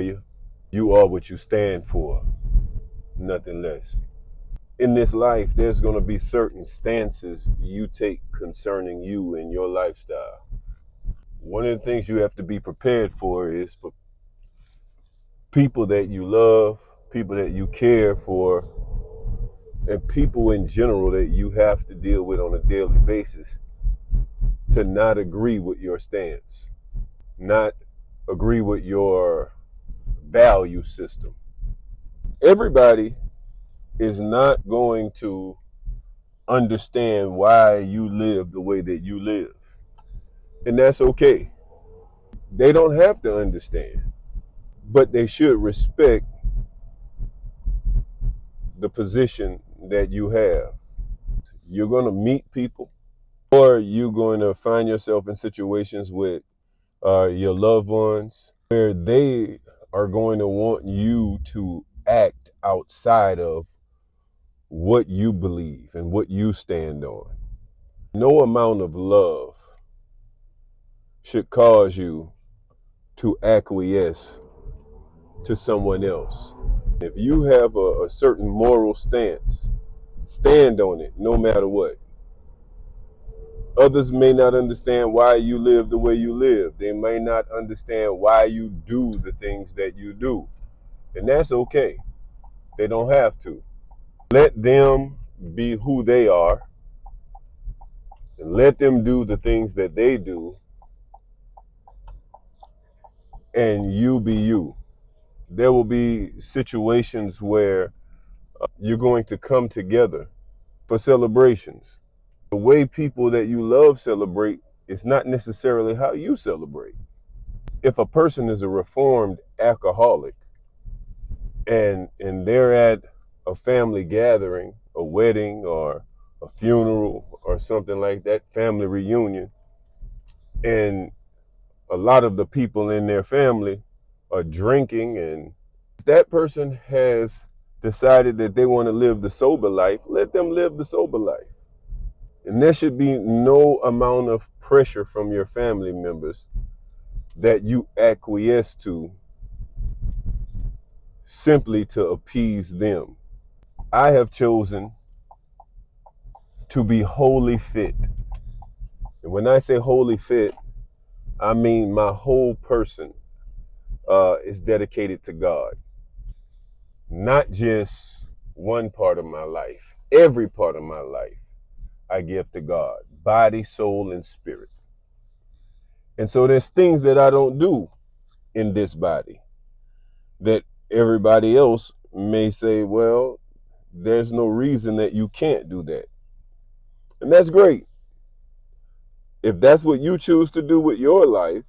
you. You are what you stand for, nothing less. In this life, there's going to be certain stances you take concerning you and your lifestyle. One of the things you have to be prepared for is for people that you love, people that you care for, and people in general that you have to deal with on a daily basis to not agree with your stance, not agree with your value system. Everybody is not going to understand why you live the way that you live. And that's okay. They don't have to understand, but they should respect the position that you have. You're going to meet people, or you're going to find yourself in situations with your loved ones where they are going to want you to act outside of what you believe and what you stand on. No amount of love should cause you to acquiesce to someone else. If you have a certain moral stance, stand on it no matter what. Others may not understand why you live the way you live. They may not understand why you do the things that you do. And that's okay. They don't have to. Let them be who they are and let them do the things that they do, and you be you. There will be situations where you're going to come together for celebrations. The way people that you love celebrate is not necessarily how you celebrate. If a person is a reformed alcoholic and they're at a family gathering, a wedding or a funeral or something like that, family reunion, and a lot of the people in their family are drinking, and if that person has decided that they want to live the sober life, let them live the sober life. And there should be no amount of pressure from your family members that you acquiesce to simply to appease them. I have chosen to be wholly fit. And when I say wholly fit, I mean my whole person is dedicated to God. Not just one part of my life. Every part of my life I give to God. Body, soul, and spirit. And so there's things that I don't do in this body that everybody else may say, well, there's no reason that you can't do that. And that's great. If that's what you choose to do with your life,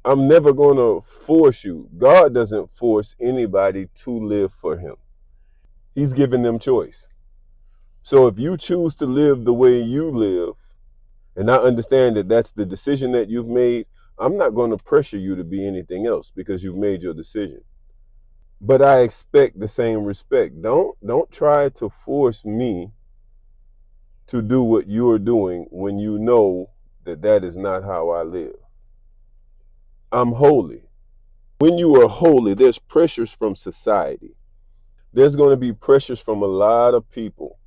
I'm never going to force you. God doesn't force anybody to live for him. He's given them choice. So if you choose to live the way you live, and I understand that that's the decision that you've made, I'm not going to pressure you to be anything else because you've made your decision. But I expect the same respect. Don't try to force me to do what you're doing when you know that that is not how I live. I'm holy. When you are holy, there's pressures from society. There's going to be pressures from a lot of people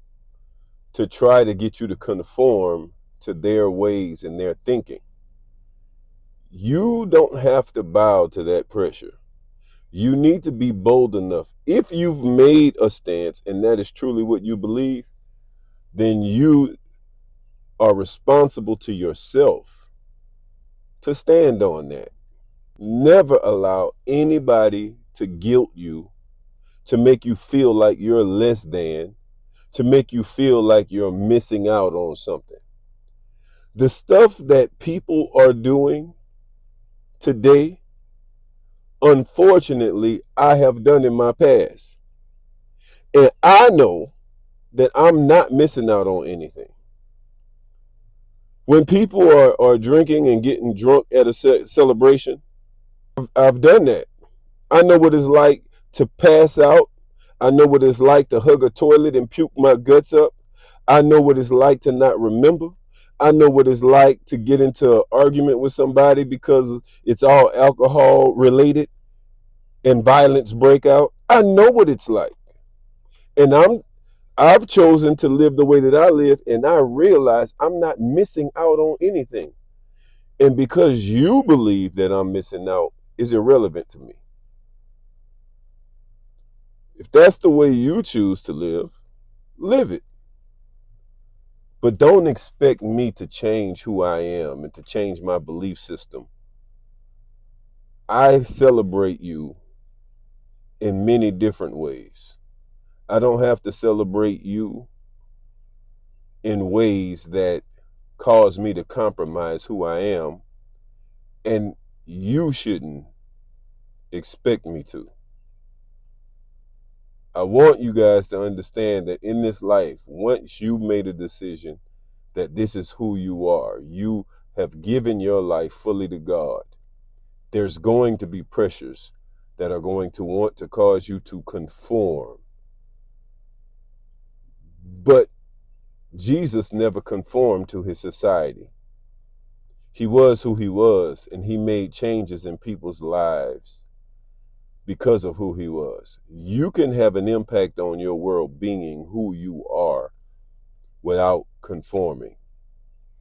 to try to get you to conform to their ways and their thinking. You don't have to bow to that pressure. You need to be bold enough. If you've made a stance and that is truly what you believe, then you are responsible to yourself to stand on that. Never allow anybody to guilt you, to make you feel like you're less than, to make you feel like you're missing out on something. The stuff that people are doing today, unfortunately, I have done in my past. And I know that I'm not missing out on anything. When people are drinking and getting drunk at a celebration, I've done that. I know what it's like to pass out. I know what it's like to hug a toilet and puke my guts up. I know what it's like to not remember. I know what it's like to get into an argument with somebody because it's all alcohol related and violence break out, I know what it's like. And I've chosen to live the way that I live, and I realize I'm not missing out on anything. And because you believe that I'm missing out is irrelevant to me. If that's the way you choose to live it. But don't expect me to change who I am and to change my belief system. I celebrate you in many different ways. I don't have to celebrate you in ways that cause me to compromise who I am, and you shouldn't expect me to. I want you guys to understand that in this life, once you made a decision that this is who you are, you have given your life fully to God, there's going to be pressures that are going to want to cause you to conform. But Jesus never conformed to his society. He was who he was, and he made changes in people's lives because of who he was. You can have an impact on your world being who you are without conforming.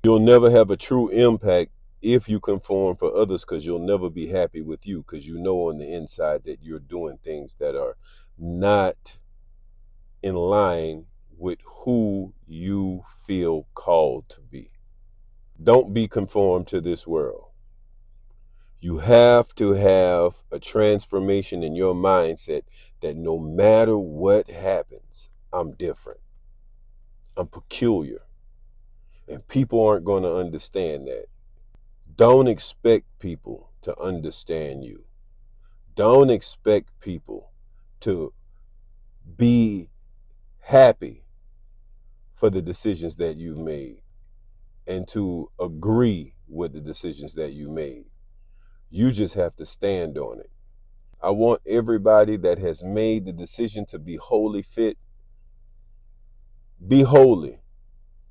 You'll never have a true impact if you conform for others, because you'll never be happy with you, because you know on the inside that you're doing things that are not in line with who you feel called to be. Don't be conformed to this world. You have to have a transformation in your mindset that no matter what happens, I'm different. I'm peculiar. And people aren't going to understand that. Don't expect people to understand you. Don't expect people to be happy for the decisions that you've made and to agree with the decisions that you made. You just have to stand on it. I want everybody that has made the decision to be wholly fit, be holy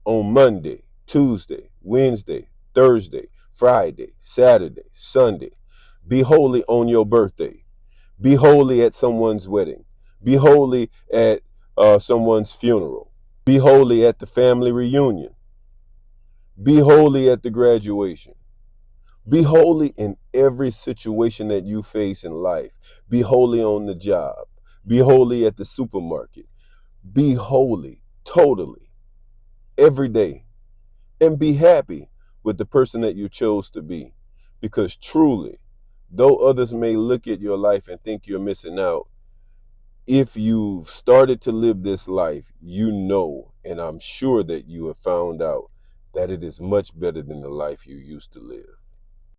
on Monday, Tuesday, Wednesday, Thursday, Friday, Saturday, Sunday. Be holy on your birthday. Be holy at someone's wedding. Be holy at someone's funeral. Be holy at the family reunion. Be holy at the graduation. Be holy in every situation that you face in life. Be holy on the job. Be holy at the supermarket. Be holy totally every day. And be happy with the person that you chose to be. Because truly, though others may look at your life and think you're missing out, if you've started to live this life, you know, and I'm sure that you have found out that it is much better than the life you used to live.